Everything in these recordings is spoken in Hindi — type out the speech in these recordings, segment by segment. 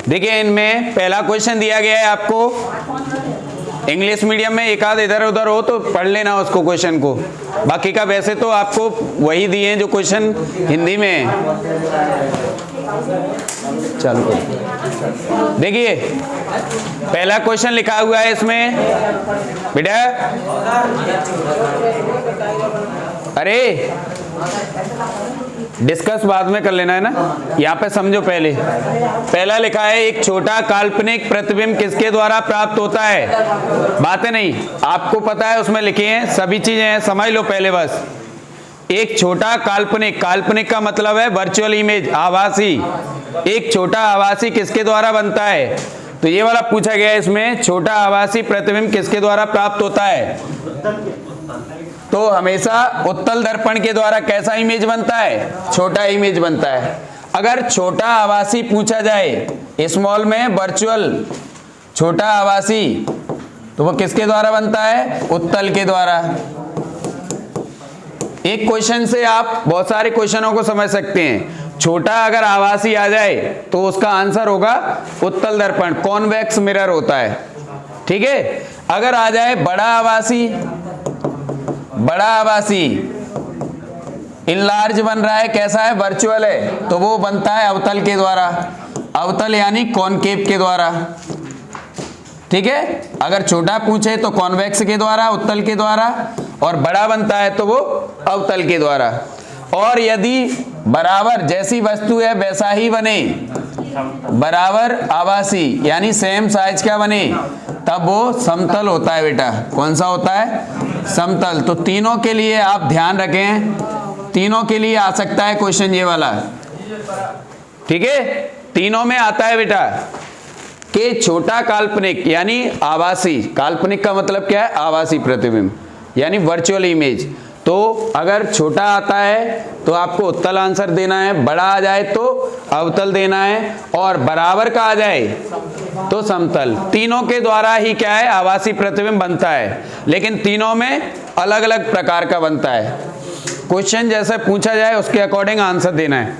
देखिए इनमें पहला क्वेश्चन दिया गया है आपको, इंग्लिश मीडियम में एक आध इधर उधर हो तो पढ़ लेना उसको क्वेश्चन को, बाकी का वैसे तो आपको वही दिए हैं जो क्वेश्चन हिंदी में है। चलो देखिए पहला क्वेश्चन लिखा हुआ है इसमें बेटा, अरे डिस्कस बाद में कर लेना है ना, यहाँ पे समझो। पहला लिखा है एक छोटा काल्पनिक प्रतिबिंब किसके द्वारा प्राप्त होता है। बातें नहीं आपको पता है, उसमें लिखे हैं सभी चीजें हैं, समझ लो पहले बस। एक छोटा काल्पनिक, काल्पनिक का मतलब है वर्चुअल इमेज, आभासी। एक छोटा आभासी किसके द्वारा बनता है, तो ये वाला पूछा गया है इसमें, छोटा आभासी प्रतिबिंब किसके द्वारा प्राप्त होता है। तो हमेशा उत्तल दर्पण के द्वारा कैसा इमेज बनता है, छोटा इमेज बनता है। अगर छोटा आभासी पूछा जाए, स्मॉल में वर्चुअल छोटा आभासी, तो वो किसके द्वारा बनता है, उत्तल के द्वारा। एक क्वेश्चन से आप बहुत सारे क्वेश्चनों को समझ सकते हैं। छोटा अगर आभासी आ जाए तो उसका आंसर होगा उत्तल दर्पण, कॉन्वेक्स मिरर होता है, ठीक है। अगर आ जाए बड़ा आभासी, बड़ा आभासी इनलार्ज बन रहा है, कैसा है, वर्चुअल है, तो वो बनता है अवतल के द्वारा, अवतल यानी कॉनकेव के द्वारा, ठीक है। अगर छोटा पूछे तो कॉन्वेक्स के द्वारा, उत्तल के द्वारा, और बड़ा बनता है तो वो अवतल के द्वारा। और यदि बराबर जैसी वस्तु है वैसा ही बने, बराबर आभासी यानी सेम साइज का बने, तब वो समतल होता है बेटा। कौन सा होता है, समतल। तो तीनों के लिए आप ध्यान रखें, तीनों के लिए आ सकता है क्वेश्चन ये वाला, ठीक है। तीनों में आता है बेटा कि छोटा काल्पनिक यानी आभासी, काल्पनिक का मतलब क्या है, आभासी प्रतिबिंब यानी वर्चुअल इमेज। तो अगर छोटा आता है तो आपको उत्तल आंसर देना है, बड़ा आ जाए तो अवतल देना है, और बराबर का आ जाए तो समतल। तीनों के द्वारा ही क्या है, आभासी प्रतिबिंब बनता है, लेकिन तीनों में अलग अलग प्रकार का बनता है। क्वेश्चन जैसे पूछा जाए उसके अकॉर्डिंग आंसर देना है।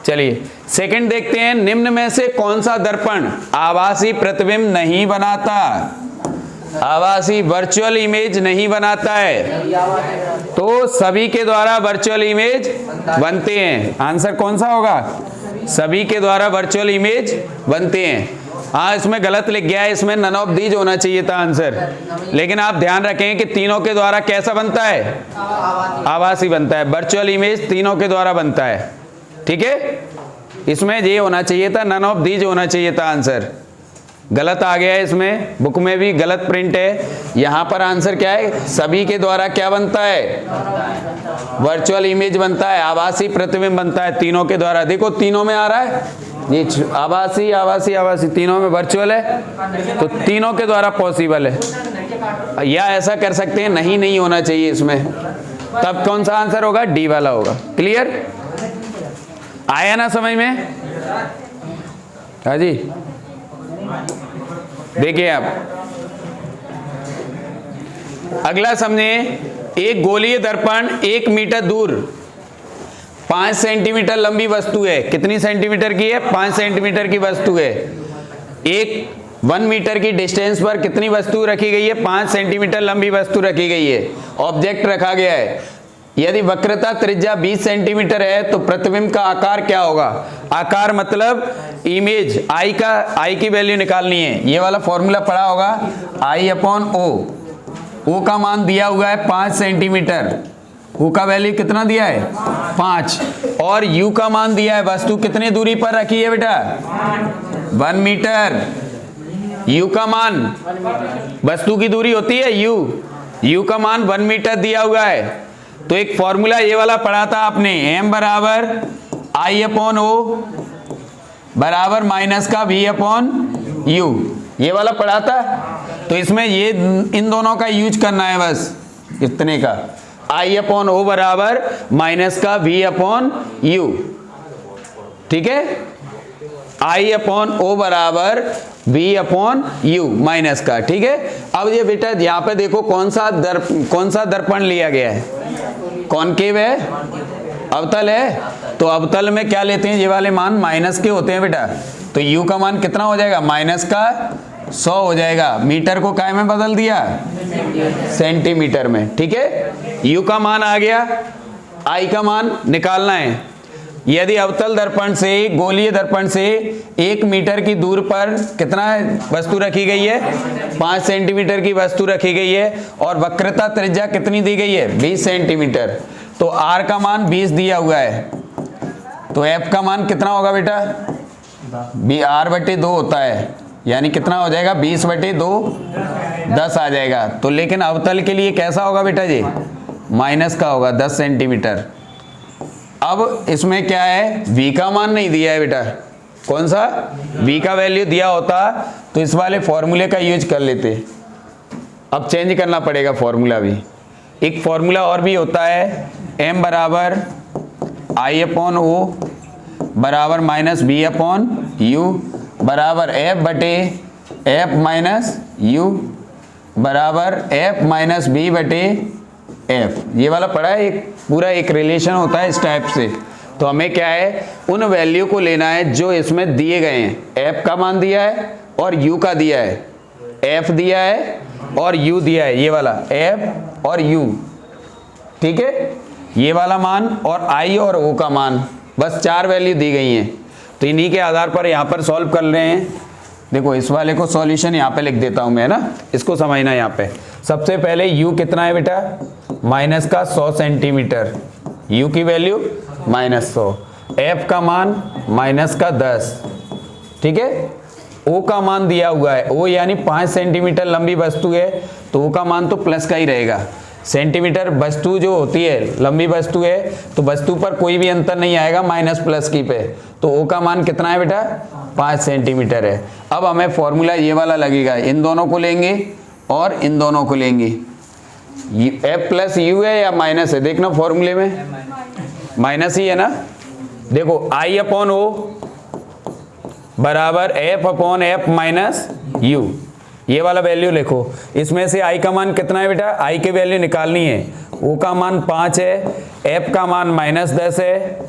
चलिए सेकंड देखते हैं, निम्न में से कौन सा दर्पण आभासी प्रतिबिंब नहीं बनाता, आभासी वर्चुअल इमेज नहीं बनाता है। तो सभी के द्वारा वर्चुअल इमेज बनते हैं। आंसर कौन सा होगा, सभी के द्वारा वर्चुअल इमेज बनते हैं। हाँ इसमें गलत लिख गया है, इसमें नन ऑफ दीज होना चाहिए था आंसर, लेकिन आप ध्यान रखें कि तीनों के द्वारा कैसा बनता है, आभासी बनता है, वर्चुअल इमेज तीनों के द्वारा बनता है, ठीक है। इसमें ये होना चाहिए था, नन ऑफ दीज होना चाहिए था आंसर, गलत आ गया है। इसमें बुक में भी गलत प्रिंट है। यहाँ पर आंसर क्या है, सभी के द्वारा क्या बनता है, वर्चुअल इमेज बनता है, आभासी प्रतिबिंब बनता है तीनों के द्वारा। देखो तीनों में आ रहा है, ये आभासी आभासी आभासी तीनों में वर्चुअल है, तो तीनों के द्वारा पॉसिबल है। या ऐसा कर सकते हैं, नहीं नहीं होना चाहिए इसमें, तब कौन सा आंसर होगा, डी वाला होगा। क्लियर, आया ना समझ में। हाँ जी देखिए आप अगला समझे, एक गोलीय दर्पण 1 मीटर दूर 5 सेंटीमीटर लंबी वस्तु है। कितनी सेंटीमीटर की है, 5 सेंटीमीटर की वस्तु है। एक 1 मीटर की डिस्टेंस पर कितनी वस्तु रखी गई है, 5 सेंटीमीटर लंबी वस्तु रखी गई है, ऑब्जेक्ट रखा गया है। यदि वक्रता त्रिज्या 20 सेंटीमीटर है तो प्रतिबिंब का आकार क्या होगा, आकार मतलब इमेज, आई की वैल्यू निकालनी है। ये वाला फॉर्मूला पढ़ा होगा, I/O। ओ का मान दिया हुआ है 5 सेंटीमीटर, ओ का वैल्यू कितना दिया है 5, और यू का मान दिया है, वस्तु कितने दूरी पर रखी है बेटा 1 मीटर। यू का मान, वस्तु की दूरी होती है यू का मान 1 मीटर दिया हुआ है। तो एक फॉर्मूला ये वाला पढ़ा था आपने, m बराबर I/O बराबर माइनस का V/U, ये वाला पढ़ा था। तो इसमें ये इन दोनों का यूज करना है, बस इतने का, I/O बराबर माइनस का V/U, ठीक है। I/O बराबर V/U माइनस का, ठीक है। अब ये बेटा यहाँ पे देखो कौन सा दर्पण लिया गया है, कॉनकेव है, अवतल है तो अवतल में क्या लेते हैं, ये वाले मान माइनस के होते हैं बेटा। तो u का मान कितना हो जाएगा, माइनस का 100 हो जाएगा। मीटर को काय में बदल दिया, सेंटीमीटर में। ठीक है, u का मान आ गया, i का मान निकालना है। यदि अवतल दर्पण से, गोलीय दर्पण से 1 मीटर की दूर पर कितना वस्तु रखी गई है, 5 सेंटीमीटर की वस्तु रखी गई है और वक्रता त्रिज्या कितनी दी गई है, 20 सेंटीमीटर। तो r का मान 20 दिया हुआ है, तो f का मान कितना होगा बेटा, r/2 होता है, यानी कितना हो जाएगा, 20/2 10 आ जाएगा। तो लेकिन अवतल के लिए कैसा होगा बेटा जी, माइनस का होगा, 10 सेंटीमीटर। अब इसमें क्या है, v का मान नहीं दिया है बेटा, कौन सा, v का वैल्यू दिया होता तो इस वाले फॉर्मूले का यूज कर लेते। अब चेंज करना पड़ेगा फॉर्मूला भी। एक फॉर्मूला और भी होता है, m बराबर I/O बराबर माइनस b/u बराबर f/f माइनस u बराबर f माइनस b/f। ये वाला पढ़ा है, एक पूरा एक रिलेशन होता है इस टाइप से। तो हमें क्या है, उन वैल्यू को लेना है जो इसमें दिए गए हैं। f का मान दिया है और u का दिया है, f दिया है और u दिया है, ये वाला f और u। ठीक है, ये वाला मान और i और o का मान, बस 4 वैल्यू दी गई हैं। तो इन्हीं के आधार पर यहाँ पर सॉल्व कर रहे हैं। देखो इस वाले को सॉल्यूशन यहाँ पे लिख देता हूँ मैं ना, इसको समझना। यहाँ पे सबसे पहले u कितना है बेटा, माइनस का 100 सेंटीमीटर, u की वैल्यू -100, f का मान माइनस का 10। ठीक है, o का मान दिया हुआ है, o यानी 5 सेंटीमीटर लंबी वस्तु है, तो o का मान तो प्लस का ही रहेगा। सेंटीमीटर वस्तु जो होती है, लंबी वस्तु है, तो वस्तु पर कोई भी अंतर नहीं आएगा माइनस प्लस की पे। तो o का मान कितना है बेटा, 5 सेंटीमीटर है। अब हमें फॉर्मूला ये वाला लगेगा, इन दोनों को लेंगे और इन दोनों को लेंगे। f प्लस u है या माइनस है, देखना फॉर्मूले में माइनस ही है ना। देखो I/O बराबर f/f माइनस u, ये वाला वैल्यू लिखो। इसमें से i का मान कितना है बेटा, i की वैल्यू निकालनी है। o का मान 5 है, f का मान -10 है,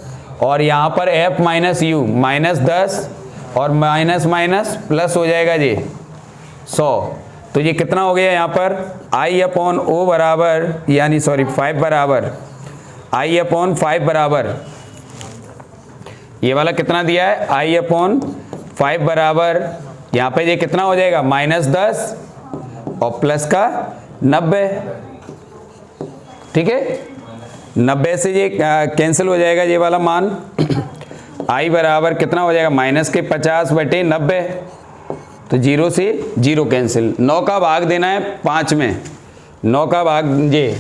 और यहाँ पर f माइनस u -10 और माइनस माइनस प्लस हो जाएगा जी 100। तो ये कितना हो गया यहाँ पर, I/O बराबर, यानी सॉरी 5 बराबर, I/5 बराबर, ये वाला कितना दिया है, I/5 बराबर, यहाँ पे ये कितना हो जाएगा, -10 और प्लस का 90। ठीक है, 90 से ये कैंसिल हो जाएगा ये वाला मान। I बराबर कितना हो जाएगा, -50/90, तो 0 से 0 कैंसिल। 9 का भाग देना है 5 में, 9 का भाग, ये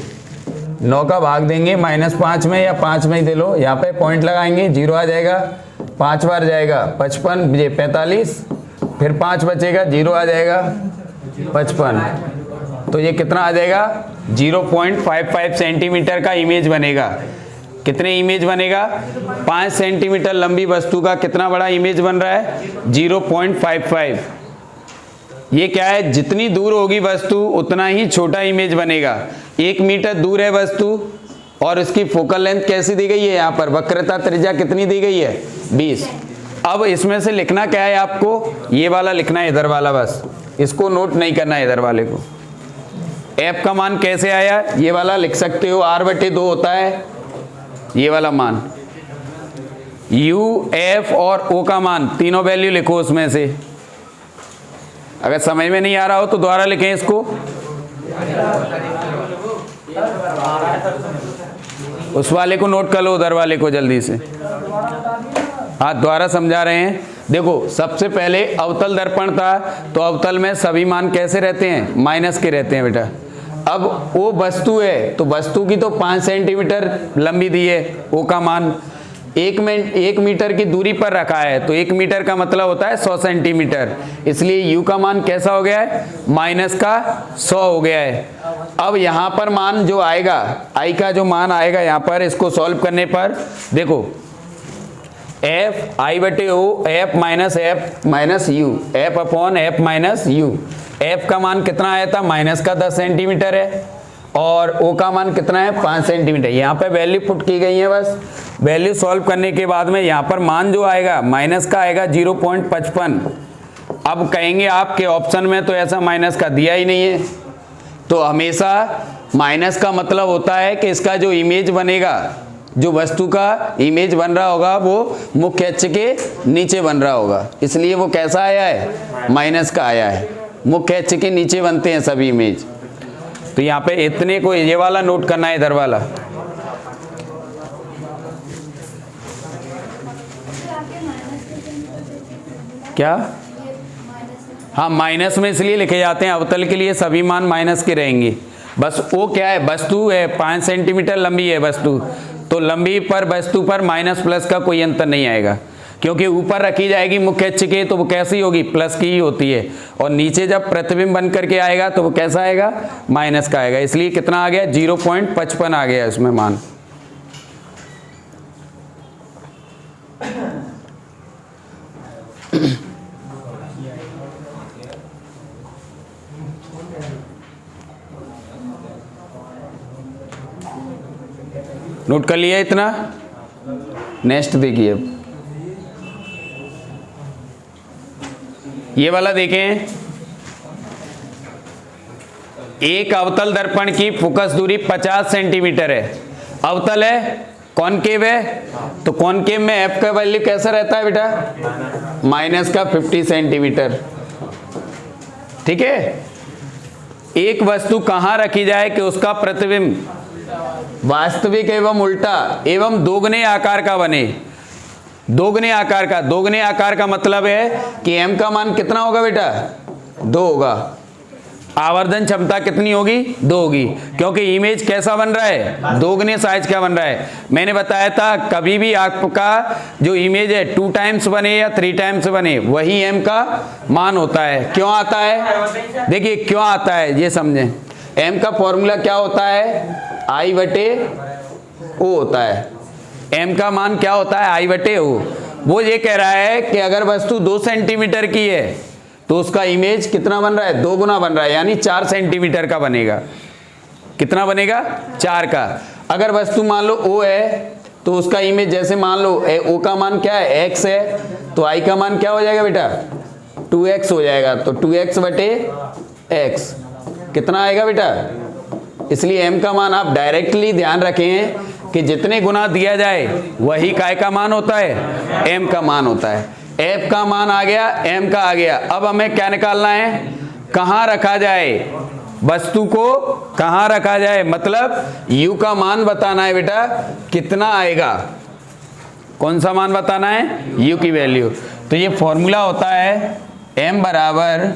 9 का भाग देंगे -5 में या 5 में ही दे लो। यहाँ पे पॉइंट लगाएंगे, 0 आ जाएगा, 5 बार जाएगा 55, ये 45, फिर 5 बचेगा, 0 आ जाएगा 55। तो ये कितना आ जाएगा, 0.55 सेंटीमीटर का इमेज बनेगा। कितने इमेज बनेगा, 5 सेंटीमीटर लंबी वस्तु का कितना बड़ा इमेज बन रहा है, 0.55। ये क्या है, जितनी दूर होगी वस्तु उतना ही छोटा इमेज बनेगा। 1 मीटर दूर है वस्तु और इसकी फोकल लेंथ कैसी दी गई है, यहाँ पर वक्रता त्रिज्या कितनी दी गई है, 20। अब इसमें से लिखना क्या है आपको, ये वाला लिखना है इधर वाला, बस इसको नोट नहीं करना है इधर वाले को। f का मान कैसे आया, ये वाला लिख सकते हो, r/2 होता है ये वाला मान। u, f और o का मान, तीनों वैल्यू लिखो उसमें से। अगर समझ में नहीं आ रहा हो तो दोबारा लिखें इसको। उस वाले को नोट कर लो, उधर वाले को जल्दी से। हाँ, दोबारा समझा रहे हैं। देखो सबसे पहले अवतल दर्पण था, तो अवतल में सभी मान कैसे रहते हैं, माइनस के रहते हैं बेटा। अब वो वस्तु है, तो वस्तु की तो 5 सेंटीमीटर लंबी दी है, ओ का मान 1 मीटर की दूरी पर रखा है, तो 1 मीटर का मतलब होता है 100 सेंटीमीटर। इसलिए u का मान कैसा हो गया है, माइनस का 100 हो गया है। अब यहाँ पर मान जो आएगा, i का जो मान आएगा यहाँ पर, इसको सॉल्व करने पर देखो f I/O f minus u, f/f minus u। f का मान कितना आया था, -10 सेंटीमीटर है, और ओ का मान कितना है 5 सेंटीमीटर। यहाँ पे वैल्यू पुट की गई है, बस वैल्यू सॉल्व करने के बाद में यहाँ पर मान जो आएगा माइनस का आएगा 0.55। अब कहेंगे आपके ऑप्शन में तो ऐसा माइनस का दिया ही नहीं है, तो हमेशा माइनस का मतलब होता है कि इसका जो इमेज बनेगा, जो वस्तु का इमेज बन रहा होगा वो मुख्य अक्ष के नीचे बन रहा होगा, इसलिए वो कैसा आया है, माइनस का आया है। मुख्य अक्ष के नीचे बनते हैं सभी इमेज। तो यहाँ पे इतने को ये वाला नोट करना है, इधर वाला। क्या? हाँ, माइनस में इसलिए लिखे जाते हैं, अवतल के लिए सभी मान माइनस के रहेंगे। बस वो क्या है, वस्तु है 5 सेंटीमीटर लंबी है वस्तु, तो लंबी पर वस्तु पर माइनस प्लस का कोई अंतर नहीं आएगा, क्योंकि ऊपर रखी जाएगी मुख्य अक्ष के तो वो कैसी होगी, प्लस की ही होती है, और नीचे जब प्रतिबिंब बन करके आएगा तो वो कैसा आएगा, माइनस का आएगा। इसलिए कितना आ गया, 0.55 आ गया इसमें मान। नोट कर लिया इतना। नेक्स्ट देखिए, अब ये वाला देखें। एक अवतल दर्पण की फोकस दूरी 50 सेंटीमीटर है। अवतल है, कॉनकेव है, तो कॉनकेव में एफ का वैल्यू कैसा रहता है बेटा, माइनस का 50 सेंटीमीटर। ठीक है। एक वस्तु कहां रखी जाए कि उसका प्रतिबिंब वास्तविक एवं उल्टा एवं दोगुने आकार का बने। दोगुने आकार का मतलब है कि m का मान कितना होगा बेटा, 2 होगा। आवर्धन क्षमता कितनी होगी, 2 होगी, क्योंकि इमेज कैसा बन रहा है, दोगुने साइज का बन रहा है। मैंने बताया था कभी भी आपका जो इमेज है 2 टाइम्स बने या 3 टाइम्स बने, वही m का मान होता है। क्यों आता है, देखिए क्यों आता है ये समझें। m का फॉर्मूला क्या होता है, I/O होता है। m का मान क्या होता है, I/O। वो ये कह रहा है कि अगर वस्तु 2 सेंटीमीटर की है तो उसका इमेज कितना बन रहा है, 2 गुना बन रहा है, यानी 4 सेंटीमीटर का बनेगा। कितना बनेगा, 4 का। अगर वस्तु मान लो O है तो उसका इमेज जैसे मान लो O का मान क्या है, x है, तो I का मान क्या हो जाएगा बेटा, 2x हो जाएगा। तो 2x/x कितना आएगा बेटा। इसलिए m का मान आप डायरेक्टली ध्यान रखें कि जितने गुना दिया जाए वही काय का मान होता है, m का मान होता है। f का मान आ गया, m का आ गया। अब हमें क्या निकालना है, कहाँ रखा जाए, वस्तु को कहाँ रखा जाए, मतलब u का मान बताना है बेटा, कितना आएगा, कौन सा मान बताना है, u की वैल्यू। तो ये फॉर्मूला होता है m बराबर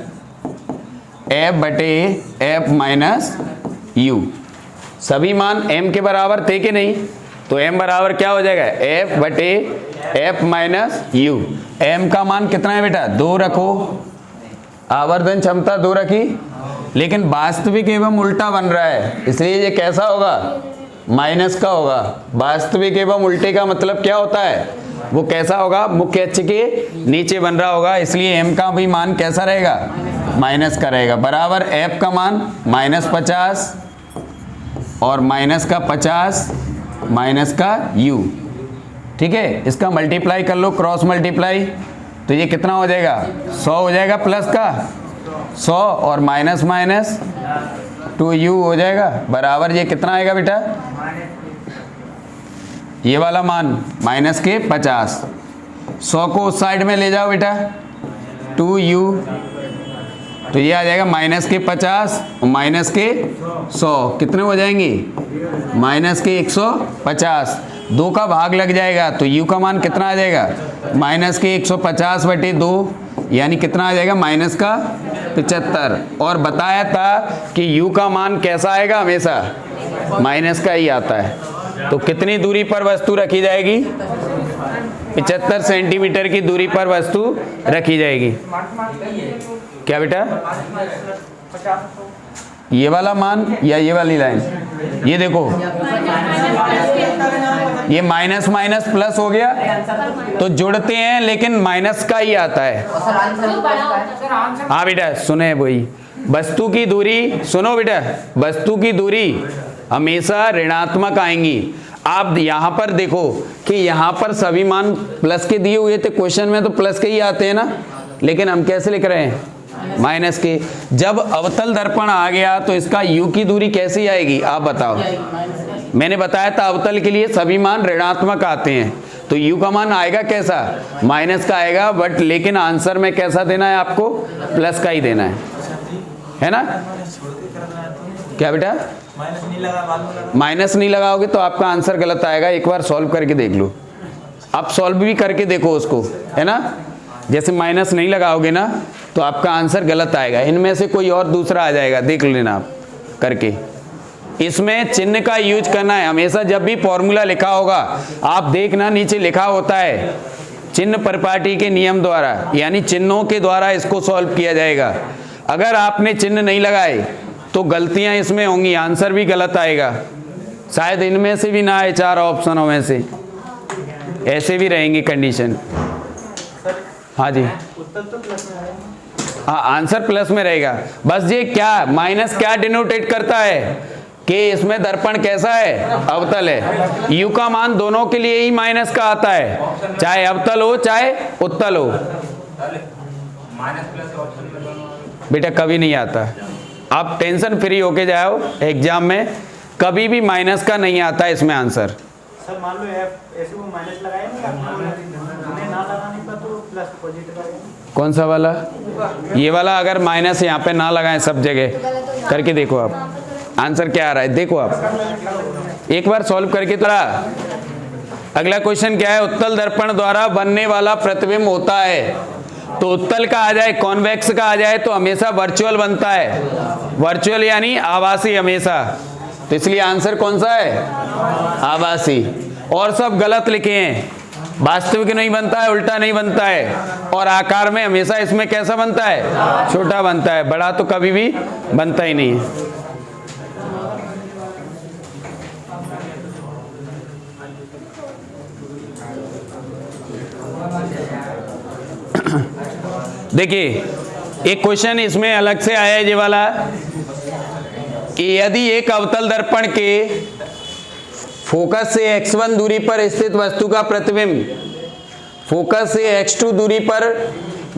f/f माइनस u। सभी मान m के बराबर थे कि नहीं, तो m बराबर क्या हो जाएगा, f/f माइनस u। m का मान कितना है बेटा, 2 रखो, आवर्धन क्षमता 2 रखी, लेकिन वास्तविक एवं उल्टा बन रहा है, इसलिए ये कैसा होगा, माइनस का होगा। वास्तविक एवं उल्टे का मतलब क्या होता है, वो कैसा होगा, मुख्य अक्ष के नीचे बन रहा होगा, इसलिए m का भी मान कैसा रहेगा, माइनस का रहेगा। बराबर f का मान -50 और माइनस का 50 माइनस का u। ठीक है, इसका मल्टीप्लाई कर लो, क्रॉस मल्टीप्लाई, तो ये कितना हो जाएगा, 100 हो जाएगा, प्लस का 100 और माइनस माइनस 2u हो जाएगा। बराबर ये कितना आएगा बेटा, ये वाला मान माइनस के 50। 100 को उस साइड में ले जाओ बेटा, 2u, तो ये आ जाएगा माइनस के 50 और माइनस के 100 कितने हो जाएंगे, माइनस के 150। 2 का भाग लग जाएगा तो u का मान कितना आ जाएगा, माइनस के 150/2, यानी कितना आ जाएगा, माइनस का 75। और बताया था कि u का मान कैसा आएगा, हमेशा माइनस का ही आता है। तो कितनी दूरी पर वस्तु रखी जाएगी, 75 सेंटीमीटर की दूरी पर वस्तु रखी जाएगी। क्या बेटा, ये वाला मान या ये वाली लाइन, ये देखो, ये माइनस माइनस प्लस हो गया तो जुड़ते हैं, लेकिन माइनस का ही आता है। हाँ बेटा सुने, वही वस्तु की दूरी, सुनो बेटा, वस्तु की दूरी हमेशा ऋणात्मक आएंगी। आप यहां पर देखो कि यहां पर सभी मान प्लस के दिए हुए थे, क्वेश्चन में तो प्लस के ही आते हैं ना, लेकिन हम कैसे लिख रहे हैं? माइनस के। जब अवतल दर्पण आ गया तो इसका u की दूरी कैसी आएगी आप बताओ? मैंने बताया था अवतल के लिए सभी मान ऋणात्मक आते हैं, तो u का मान आएगा कैसा? माइनस का आएगा, बट लेकिन आंसर में कैसा देना है आपको? प्लस का ही देना है ना? क्या बेटा? माइनस नहीं लगाओगे तो आपका आंसर गलत आएगा। एक बार सॉल्व करके देख लो, आप सॉल्व भी करके देखो उसको, है ना? जैसे माइनस नहीं लगाओगे ना तो आपका आंसर गलत आएगा। इनमें से कोई और दूसरा आ जाएगा, देख लेना आप करके। इसमें चिन्ह का यूज करना है हमेशा। जब भी फॉर्मूला लिखा होगा आप देखना नीचे लिखा होता है चिन्ह परिपाटी के नियम द्वारा, यानी चिन्हों के द्वारा इसको सॉल्व किया जाएगा। अगर आपने चिन्ह नहीं लगाए तो गलतियां इसमें होंगी, आंसर भी गलत आएगा। शायद इनमें से भी ना आए, 4 ऑप्शनों में से ऐसे भी रहेंगे कंडीशन। हाँ जी, हाँ आंसर प्लस में रहेगा। बस ये क्या माइनस क्या डिनोटेट करता है कि इसमें दर्पण कैसा है? अवतल है। u का मान दोनों के लिए ही माइनस का आता है, चाहे अवतल हो चाहे उत्तल हो। बेटा कभी नहीं आता, आप टेंशन फ्री होके जाओ, एग्जाम में कभी भी माइनस का नहीं आता इसमें आंसर। सर मान लो ऐसे वो माइनस लगाए नहीं, ना लगाने पर तो प्लस पॉजिटिव आएगा। कौन सा वाला? ये वाला अगर माइनस यहाँ पे ना लगाएं सब जगह, करके देखो आप आंसर क्या आ रहा है, देखो आप एक बार सॉल्व करके। थोड़ा अगला क्वेश्चन क्या है? उत्तल दर्पण द्वारा बनने वाला प्रतिबिंब होता है, तो उत्तल का आ जाए, कॉन्वेक्स का आ जाए तो हमेशा वर्चुअल बनता है। वर्चुअल यानी आभासी हमेशा, तो इसलिए आंसर कौन सा है? आभासी। और सब गलत लिखे हैं, वास्तविक नहीं बनता है, उल्टा नहीं बनता है, और आकार में हमेशा इसमें कैसा बनता है? छोटा बनता है, बड़ा तो कभी भी बनता ही नहीं है। देखिए एक क्वेश्चन इसमें अलग से आया है ये वाला कि यदि एक अवतल दर्पण के फोकस से x1 दूरी पर स्थित वस्तु का प्रतिबिंब फोकस से x2 दूरी पर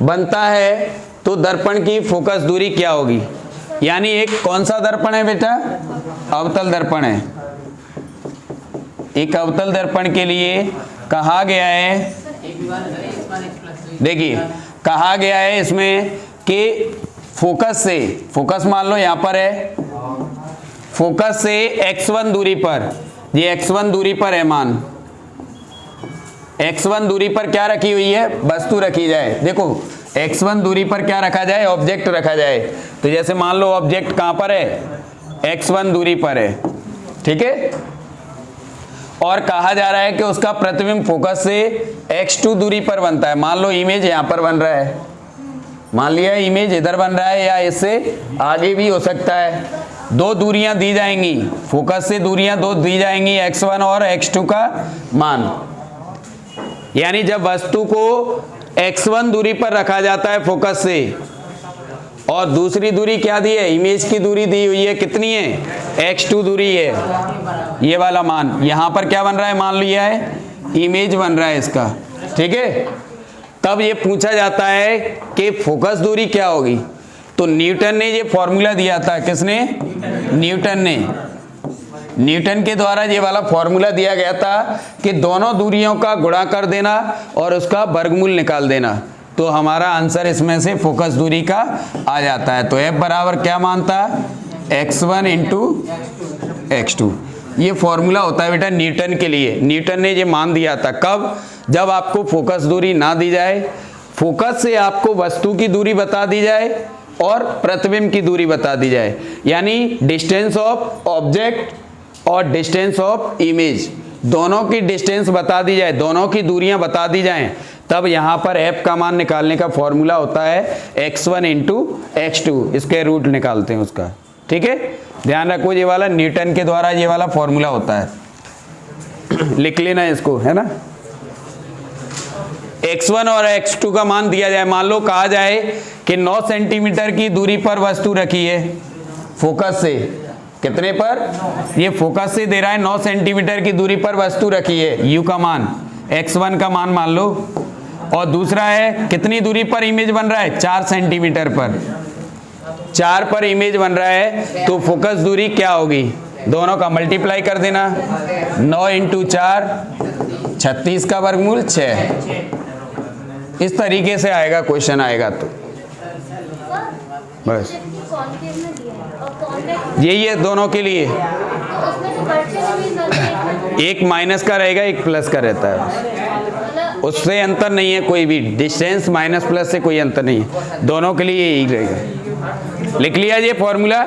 बनता है तो दर्पण की फोकस दूरी क्या होगी? यानी एक कौन सा दर्पण है बेटा? अवतल दर्पण है। एक अवतल दर्पण के लिए कहा गया है, देखिए कहा गया है इसमें कि फोकस से, फोकस मान लो यहां पर है, फोकस से x1 दूरी पर, ये x1 दूरी पर है मान, x1 दूरी पर क्या रखी हुई है? वस्तु रखी जाए। देखो x1 दूरी पर क्या रखा जाए? ऑब्जेक्ट रखा जाए। तो जैसे मान लो ऑब्जेक्ट कहां पर है? x1 दूरी पर है, ठीक है। और कहा जा रहा है कि उसका प्रतिबिंब फोकस से x2 दूरी पर बनता है। मान लो इमेज यहां पर बन रहा है, मान लिया इमेज इधर बन रहा है, या इससे आगे भी हो सकता है। दो दूरियां दी जाएंगी, फोकस से दूरियां दो दी जाएंगी, x1 और x2 का मान। यानी जब वस्तु को x1 दूरी पर रखा जाता है फोकस से, और दूसरी दूरी क्या दी है? इमेज की दूरी दी हुई है, कितनी है? x2 दूरी है। ये वाला मान यहां पर क्या बन रहा है? मान लिया है इमेज बन रहा है इसका, ठीक है। तब ये पूछा जाता है कि फोकस दूरी क्या होगी? तो न्यूटन ने ये फॉर्मूला दिया था, किसने? न्यूटन ने। न्यूटन के द्वारा ये वाला फॉर्मूला दिया गया था कि दोनों दूरियों का गुणा कर देना और उसका वर्गमूल निकाल देना, तो हमारा आंसर इसमें से फोकस दूरी का आ जाता है। तो F बराबर क्या मानता? x1 into x2। ये फॉर्मूला होता है बेटा न्यूटन के लिए। न्यूटन ने ये मान दिया था, कब? जब आपको फोकस दूरी ना दी जाए, फोकस से आपको वस्तु की दूरी बता दी जाए और प्रतिबिंब की दूरी बता दी जाए, यानी डिस्टेंस ऑफ ऑब्जेक्ट और डिस्टेंस ऑफ इमेज, दोनों की डिस्टेंस बता दी जाए, दोनों की दूरियां बता दी जाएं, तब यहां पर f का मान निकालने का फॉर्मूला होता है x1 इंटू x2, इसके रूट निकालते हैं उसका, ठीक है। ध्यान रखो ये वाला न्यूटन के द्वारा ये वाला फॉर्मूला होता है, लिख लेना इसको, है ना। x1 और x2 का मान दिया जाए, मान लो कहा जाए कि 9 सेंटीमीटर की दूरी पर वस्तु रखी है फोकस से, कितने पर, ये फोकस से दे रहा है 9 सेंटीमीटर की दूरी पर वस्तु रखी है, u का मान x1 का मान मान लो, और दूसरा है कितनी दूरी पर इमेज बन रहा है, 4 सेंटीमीटर पर, 4 पर इमेज बन रहा है, तो फोकस दूरी क्या होगी, दोनों का मल्टीप्लाई कर देना, 9 इंटू 4 36 का वर्गमूल 6। इस तरीके से आएगा क्वेश्चन, आएगा तो बस यही है दोनों के लिए, एक माइनस का रहेगा एक प्लस का रहता है, उससे अंतर नहीं है कोई भी, डिस्टेंस माइनस प्लस से कोई अंतर नहीं है, दोनों के लिए यही रहेगा। लिख लिया ये फॉर्मूला,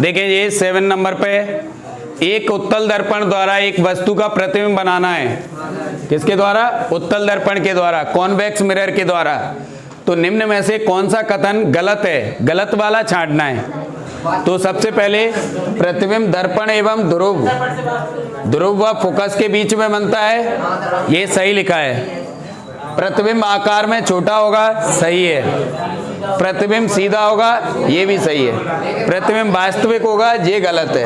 देखिए ये 7 नंबर पे, एक उत्तल दर्पण द्वारा एक वस्तु का प्रतिबिंब बनाना है, किसके द्वारा, उत्तल दर्पण के द्वारा, कॉन्वेक्स मिरर के द्वारा, तो निम्न में से कौन सा कथन गलत है, गलत वाला छांटना है। तो सबसे पहले प्रतिबिंब दर्पण एवं ध्रुव व फोकस के बीच में बनता है, ये सही लिखा है। प्रतिबिंब आकार में छोटा होगा, सही है। प्रतिबिंब सीधा होगा, ये भी सही है। प्रतिबिंब वास्तविक होगा, ये गलत है,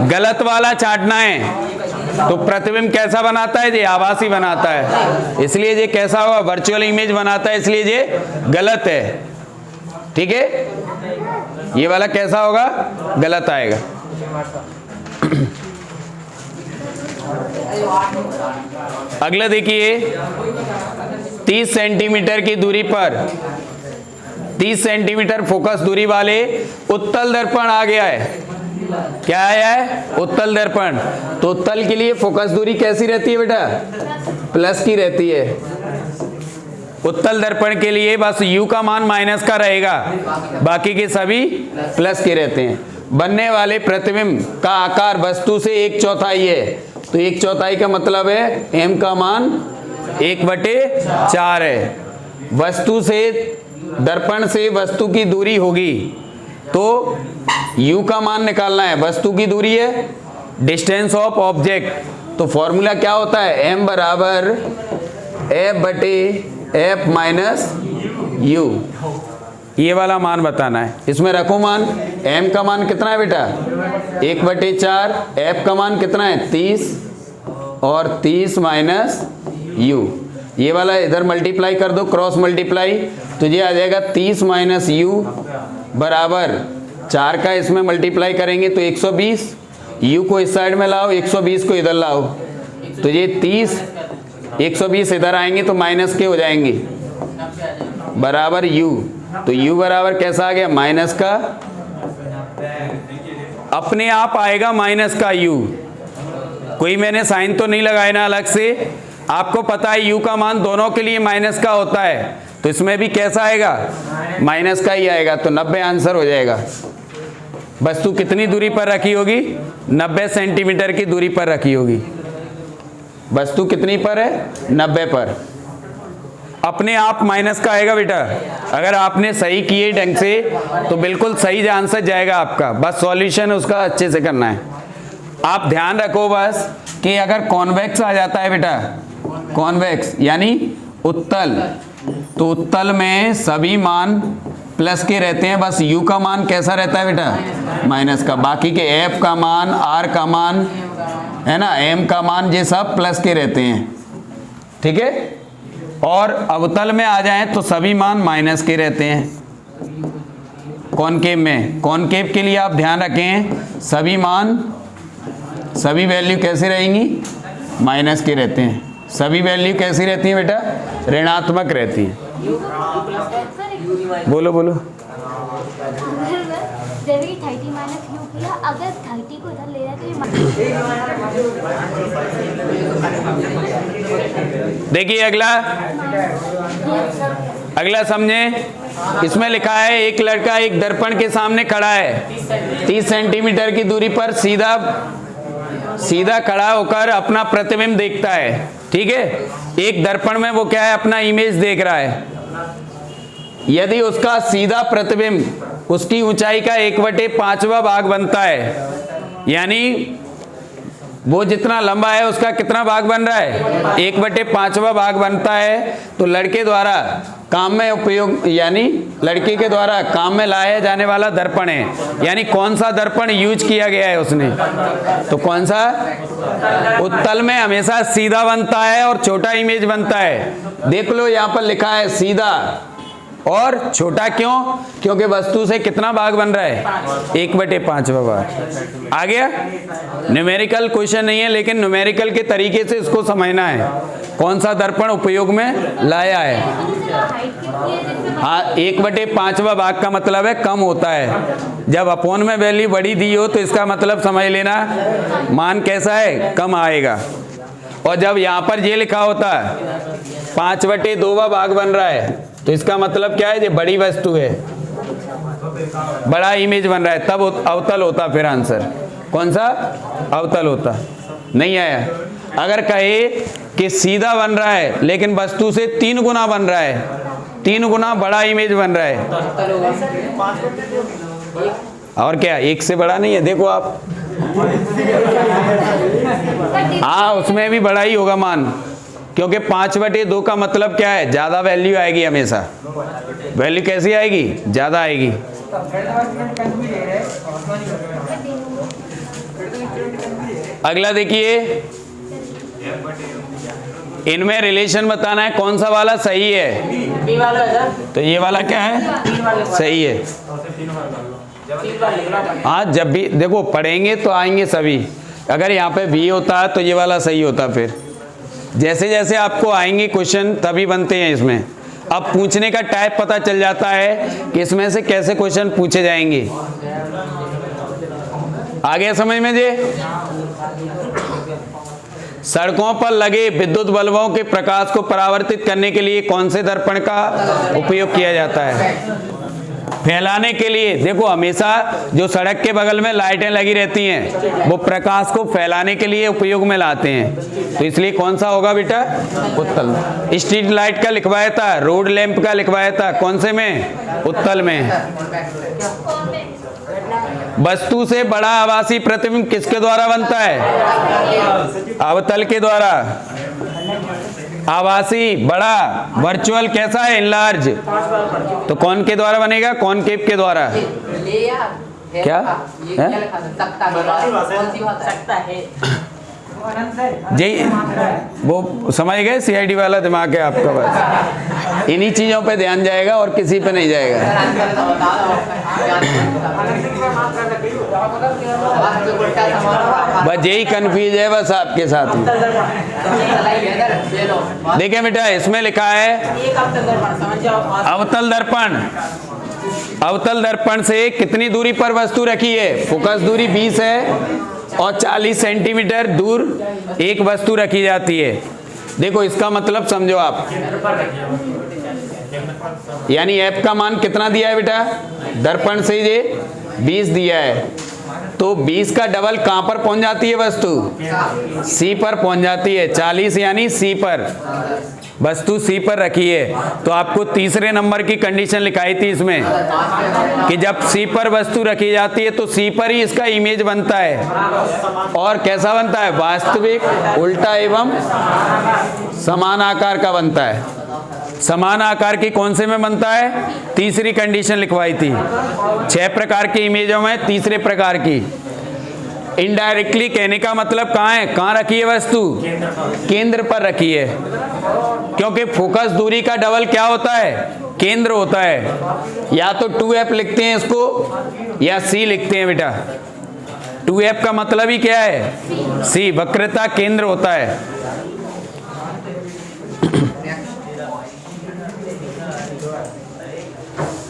गलत वाला छांटना है। तो प्रतिबिंब कैसा बनाता है, ये आभासी बनाता है, इसलिए ये कैसा होगा, वर्चुअल इमेज बनाता है, इसलिए ये गलत है। ठीक है, ये वाला कैसा होगा, गलत आएगा। अगला देखिए, 30 सेंटीमीटर की दूरी पर, 30 सेंटीमीटर फोकस दूरी वाले उत्तल दर्पण आ गया है। क्या आया है, उत्तल दर्पण। तो उत्तल के लिए फोकस दूरी कैसी रहती है बेटा, प्लस की रहती है। उत्तल दर्पण के लिए बस u का मान माइनस का रहेगा, बाकी के सभी प्लस के रहते हैं। बनने वाले प्रतिबिंब का आकार वस्तु से 1/4 है, तो 1/4 का मतलब है m का मान 1/4 है। वस्तु से, दर्पण से वस्तु की दूरी होगी, तो u का मान निकालना है, वस्तु की दूरी है, डिस्टेंस ऑफ ऑब्जेक्ट। तो फॉर्मूला क्या होता है, m बराबर f/f माइनस u, ये वाला मान बताना है। इसमें रखो मान, m का मान कितना है बेटा, 1/4, f का मान कितना है 30, और 30 माइनस u, ये वाला इधर मल्टीप्लाई कर दो, क्रॉस मल्टीप्लाई, तो ये आ जाएगा 30 माइनस u बराबर 4 का इसमें मल्टीप्लाई करेंगे तो 120, u को इस साइड में लाओ, 120 को इधर लाओ, तो ये 30, 120 इधर आएंगे तो माइनस के हो जाएंगे, बराबर u। तो u बराबर कैसा आ गया, माइनस का, अपने आप आएगा माइनस का u, कोई मैंने साइन तो नहीं लगाया ना अलग से। आपको पता है u का मान दोनों के लिए माइनस का होता है, तो इसमें भी कैसा आएगा, माइनस का ही आएगा, तो 90 आंसर हो जाएगा। वस्तु कितनी दूरी पर रखी होगी, 90 सेंटीमीटर की दूरी पर रखी होगी। वस्तु कितनी पर है, 90 पर। अपने आप माइनस का आएगा बेटा, अगर आपने सही किए ढंग से तो बिल्कुल सही आंसर जाएगा आपका, बस सॉल्यूशन उसका अच्छे से करना है। आप ध्यान रखो बस कि अगर कॉन्वेक्स आ जाता है बेटा, कॉन्वेक्स यानी उत्तल, तो उत्तल में सभी मान प्लस के रहते हैं, बस u का मान कैसा रहता है बेटा, माइनस का, बाकी के f का मान, r का मान है ना, m का मान, ये सब प्लस के रहते हैं। ठीक है, और अवतल में आ जाएं तो सभी मान माइनस के रहते हैं। कॉनकेव में, कॉनकेव के लिए आप ध्यान रखें, सभी मान, सभी वैल्यू कैसे रहेंगी, माइनस के रहते हैं। सभी वैल्यू कैसी रहती हैं बेटा, ऋणात्मक रहती हैं। बोलो बोलो। जैसे कि 30 माइनस u किया, अगर 30 को इधर ले जाए तो ये देखिए अगला समझे, इसमें लिखा है एक लड़का एक दर्पण के सामने खड़ा है, 30 सेंटीमीटर की दूरी पर सीधा सीधा खड़ा होकर अपना प्रतिबिंब देखता है, ठीक है। एक दर्पण में वो क्या है, अपना इमेज देख रहा है। यदि उसका सीधा प्रतिबिंब उसकी ऊंचाई का 1/5वां भाग बनता है, यानी वो जितना लंबा है उसका कितना भाग बन रहा है, 1/5वां भाग बनता है, तो लड़के द्वारा काम में उपयोग, यानी लड़के के द्वारा काम में लाया जाने वाला दर्पण है। यानी कौन सा दर्पण यूज किया गया है उसने, तो कौन सा, उत्तल में हमेशा सीधा बनता है और छोटा इमेज बनता है। देख लो यहाँ पर लिखा है सीधा और छोटा, क्यों, क्योंकि वस्तु से कितना भाग बन रहा है, 1/5वां भाग। आ गया। न्यूमेरिकल क्वेश्चन नहीं है, लेकिन न्यूमेरिकल के तरीके से इसको समझना है, कौन सा दर्पण उपयोग में लाया है। हाँ, 1/5वां भाग का मतलब है कम होता है। जब अपोन में वैल्यू बड़ी दी हो तो इसका मतलब समझ लेना मान कैसा है, कम आएगा। और जब यहाँ पर ये लिखा होता है 5/2वां भाग बन रहा है, तो इसका मतलब क्या है, ये बड़ी वस्तु है, बड़ा इमेज बन रहा है, तब अवतल होता। फिर आंसर कौन सा, अवतल होता। नहीं आया। अगर कहे कि सीधा बन रहा है लेकिन वस्तु से 3 गुना बन रहा है, 3 गुना बड़ा इमेज बन रहा है, और क्या, एक से बड़ा नहीं है। देखो आप, हाँ उसमें भी बड़ा ही होगा मान, क्योंकि 5/2 का मतलब क्या है, ज्यादा वैल्यू आएगी हमेशा। वैल्यू कैसी आएगी, ज्यादा आएगी। अगला देखिए, इनमें रिलेशन बताना है, कौन सा वाला सही है। तो ये वाला क्या है, सही है। हाँ, जब भी देखो पढ़ेंगे तो आएंगे सभी। अगर यहाँ पे भी होता तो ये वाला सही होता। फिर जैसे जैसे आपको आएंगे क्वेश्चन तभी बनते हैं इसमें। अब पूछने का टाइप पता चल जाता है कि इसमें से कैसे क्वेश्चन पूछे जाएंगे। आ गया समझ में जी। सड़कों पर लगे विद्युत बल्बों के प्रकाश को परावर्तित करने के लिए कौन से दर्पण का उपयोग किया जाता है। फैलाने के लिए, देखो हमेशा जो सड़क के बगल में लाइटें लगी रहती हैं वो प्रकाश को फैलाने के लिए उपयोग में लाते हैं, तो इसलिए कौन सा होगा बेटा, उत्तल। स्ट्रीट लाइट का लिखवाया था, रोड लैंप का लिखवाया था, कौन से में, उत्तल में। वस्तु से बड़ा आभासी प्रतिबिंब किसके द्वारा बनता है, अवतल के द्वारा। आभासी बड़ा, वर्चुअल कैसा है, इनलार्ज, तो कौन के द्वारा बनेगा, कॉनकेव के द्वारा। क्या जी, वो समझ गए, सीआईडी वाला दिमाग है आपका, बस इन्हीं चीजों पे ध्यान जाएगा और किसी पे नहीं जाएगा। बस यही कंफ्यूज है बस आपके साथ में। देखिए बेटा, इसमें लिखा है अवतल दर्पण। अवतल दर्पण से कितनी दूरी पर वस्तु रखी है, फोकस दूरी 20 है और 40 सेंटीमीटर दूर एक वस्तु रखी जाती है। देखो इसका मतलब समझो आप, यानी एफ का मान कितना दिया है बेटा, दर्पण से ये 20 दिया है, तो 20 का डबल कहां पर पहुंच जाती है वस्तु, सी पर पहुंच जाती है। 40 यानी सी पर, वस्तु सी पर रखी है। तो आपको तीसरे नंबर की कंडीशन लिखाई थी इसमें कि जब सी पर वस्तु रखी जाती है तो सी पर ही इसका इमेज बनता है। और कैसा बनता है, वास्तविक, उल्टा एवं समान आकार का बनता है। समान आकार की कौन से में बनता है, तीसरी कंडीशन लिखवाई थी। 6 प्रकार की इमेजों में तीसरे प्रकार की। इनडायरेक्टली कहने का मतलब कहाँ है, कहाँ रखी है वस्तु, केंद्र पर रखी है, क्योंकि फोकस दूरी का डबल क्या होता है, केंद्र होता है। या तो 2f लिखते हैं इसको या c लिखते हैं बेटा। 2f का मतलब ही क्या है, c, वक्रता केंद्र होता है।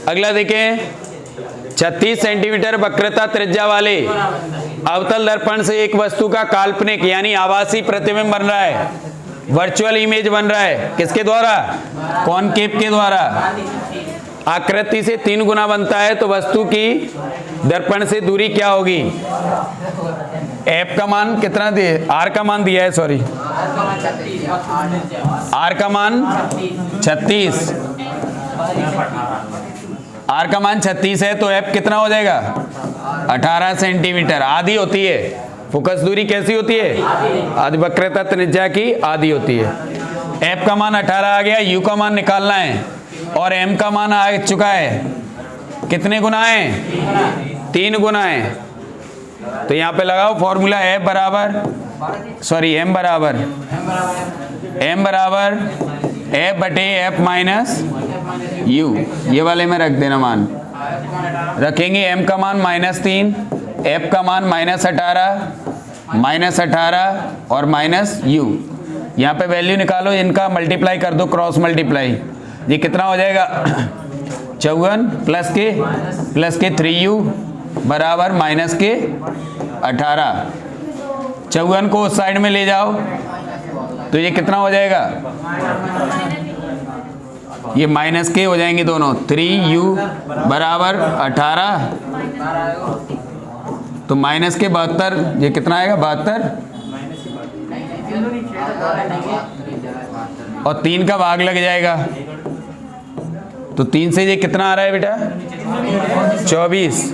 अगला देखें, 36 सेंटीमीटर वक्रता त्रिज्या वाले अवतल दर्पण से एक वस्तु का काल्पनिक यानी आभासी प्रतिबिंब बन रहा है, वर्चुअल इमेज बन रहा है, किसके द्वारा, कॉनकेव के द्वारा। आकृति से 3 गुना बनता है तो वस्तु की दर्पण से दूरी क्या होगी? एफ का मान कितना दिए? आर का मान दिया है, सॉरी, आर का मान 36, आर का मान 36 है तो एफ कितना हो जाएगा? 18 सेंटीमीटर। आधी होती है फोकस दूरी, कैसी होती है? आधी वक्रता त्रिज्या की आधी होती है। एफ का मान 18 आ गया, यू का मान निकालना है और एम का मान आ चुका है। कितने गुना है? 3 गुना है। तो यहाँ पे लगाओ फॉर्मूला एफ बराबर, सॉरी एम बराबर एफ बटे एफ माइनस यू, ये वाले में रख देना मान। रखेंगे एम का मान -3, एफ का मान -18 और माइनस यू। यहाँ पे वैल्यू निकालो, इनका मल्टीप्लाई कर दो, क्रॉस मल्टीप्लाई। ये कितना हो जाएगा? 54 प्लस के 3u बराबर माइनस के 18। 54 को उस साइड में ले जाओ तो ये कितना हो जाएगा? ये माइनस के हो जाएंगे दोनों। 3u बराबर 18 तो माइनस के 72, ये कितना आएगा? 72 और 3 का भाग लग जाएगा तो 3 से ये कितना आ रहा है बेटा? 24।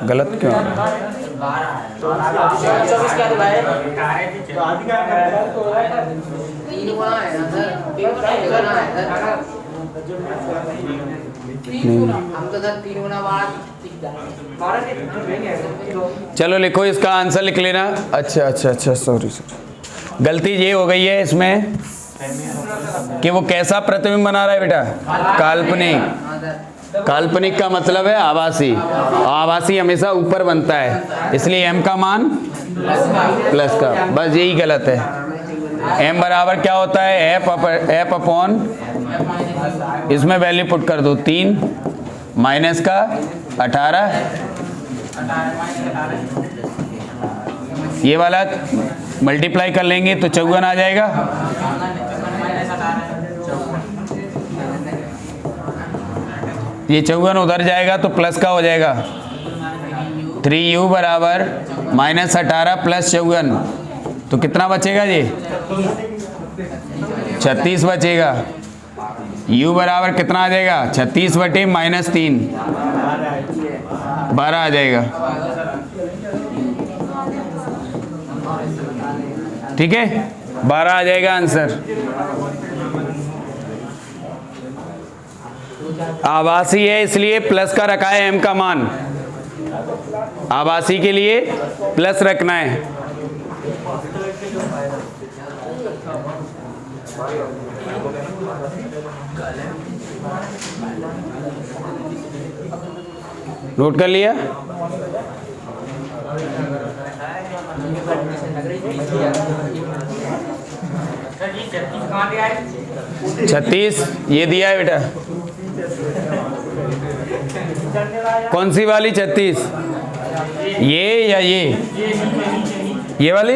गलत क्यों आ रहा है? चलो लिखो, इसका आंसर लिख लेना। अच्छा, सॉरी, गलती ये हो गई है इसमें कि वो कैसा प्रतिबिंब बना रहा है बेटा? काल्पनिक का मतलब है आभासी। आभासी हमेशा ऊपर बनता है, इसलिए एम का मान प्लस का, बस यही गलत है। एम बराबर क्या होता है? एफ अपॉन, इसमें वैल्यू पुट कर दो 3 माइनस का 18, ये वाला मल्टीप्लाई कर लेंगे तो 54 आ जाएगा। ये 54 उधर जाएगा तो प्लस का हो जाएगा। 3u बराबर -18 प्लस 54 तो कितना बचेगा? ये 36 बचेगा। u बराबर कितना आ जाएगा? 36 बटे -3, 12 आ जाएगा। ठीक है, 12 आ जाएगा आंसर। आभासी है इसलिए प्लस का रखा है एम का मान, आभासी के लिए प्लस रखना है। नोट कर लिया? छत्तीस ये दिया है बेटा। कौन सी वाली 36? ये या ये वाली?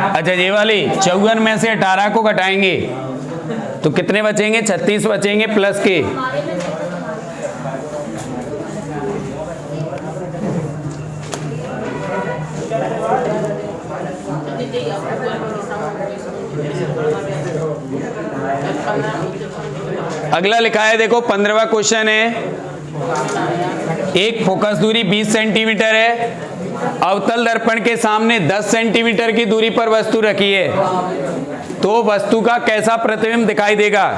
अच्छा, ये वाली 54 में से 18 को घटाएंगे तो कितने बचेंगे? 36 बचेंगे प्लस के। अगला लिखा है, देखो 15वां क्वेश्चन है। एक फोकस दूरी 20 सेंटीमीटर है, अवतल दर्पण के सामने 10 सेंटीमीटर की दूरी पर वस्तु रखी है, तो वस्तु का कैसा प्रतिबिंब दिखाई देगा?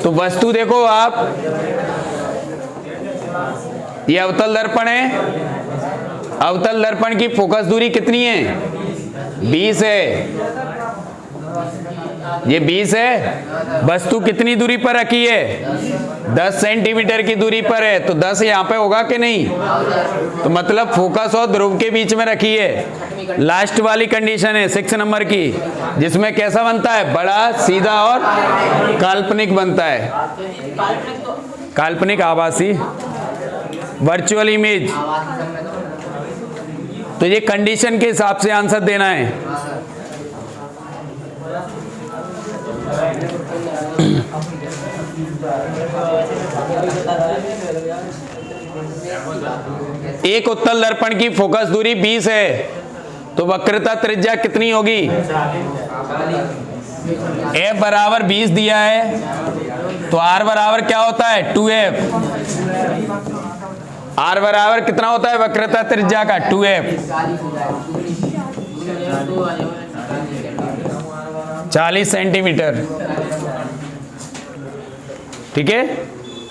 तो वस्तु देखो आप, ये अवतल दर्पण है, अवतल दर्पण की फोकस दूरी कितनी है? 20 है, ये 20 है। वस्तु कितनी दूरी पर रखी है? 10 सेंटीमीटर की दूरी पर है, तो 10 यहाँ पे होगा कि नहीं? तो मतलब फोकस और ध्रुव के बीच में रखी है। लास्ट वाली कंडीशन है 6 नंबर की, जिसमें कैसा बनता है? बड़ा, सीधा और काल्पनिक बनता है। काल्पनिक, आभासी, वर्चुअल इमेज। तो ये कंडीशन के हिसाब से आंसर देना है। एक उत्तल दर्पण की फोकस दूरी 20 है तो वक्रता त्रिज्या कितनी होगी? F बराबर 20 दिया है तो R बराबर क्या होता है? 2F। R बराबर कितना होता है वक्रता त्रिज्या का? 2F। 40 सेंटीमीटर। ठीक है,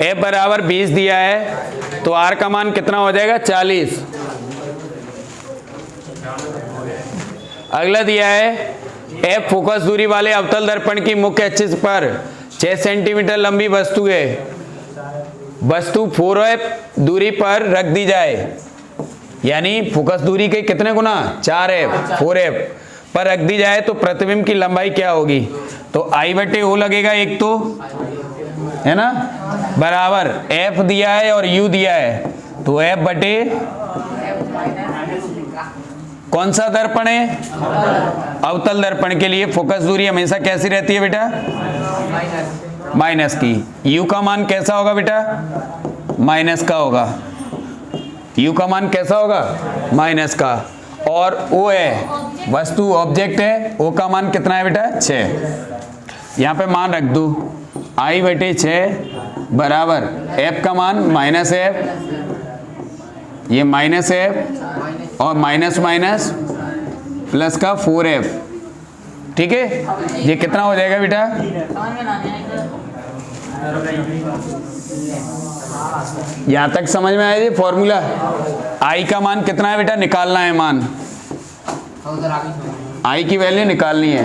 F बराबर 20 दिया है तो R का मान कितना हो जाएगा? 40। अगला दिया है F फोकस दूरी वाले अवतल दर्पण की मुख्य एक्सिस पर 6 सेंटीमीटर लंबी वस्तु है। वस्तु 4F दूरी पर रख दी जाए, यानी फोकस दूरी के कितने गुना? 4F पर रख दी जाए तो प्रतिबिंब की लंबाई क्या होगी? तो I/O लगेगा एक तो, है ना, बराबर F दिया है और U दिया है तो F बटे कौन सा दर्पण है? अवतल दर्पण के लिए फोकस दूरी हमेशा कैसी रहती है बेटा? माइनस की। U का मान कैसा होगा बेटा? माइनस का होगा। U का मान कैसा होगा? माइनस का। और O है वस्तु, ऑब्जेक्ट है, O का मान कितना है बेटा? 6। यहाँ पे मान रख दो I/6 बराबर F का मान -F, ये -F और माइनस माइनस प्लस का 4F। ठीक है, ये कितना हो जाएगा बेटा? यहां तक समझ में आया जी फॉर्मूला? I का मान कितना है बेटा? निकालना है मान, I की वैल्यू निकालनी है।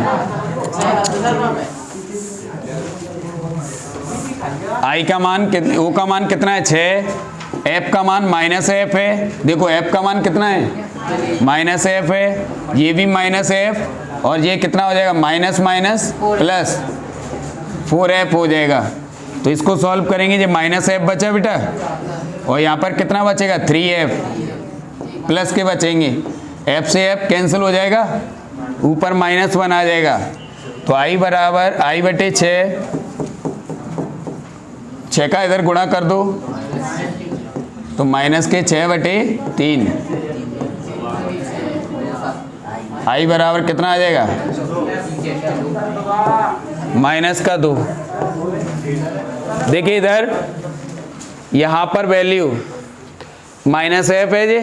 I का मान O का मान कितना है? 6। F का मान -F है। देखो F का मान कितना है? -F है। ये भी -F और ये कितना हो जाएगा? माइनस माइनस प्लस 4F हो जाएगा। तो इसको सॉल्व करेंगे, ये -F बचा बेटा और यहाँ पर कितना बचेगा? 3F प्लस के बचेंगे। F से F कैंसिल हो जाएगा, ऊपर -1 आ जाएगा। तो I बराबर I/6, 6 का इधर गुणा कर दो तो -6/3। I बराबर कितना आ जाएगा? -2। देखिए इधर यहाँ पर वैल्यू -F है जी,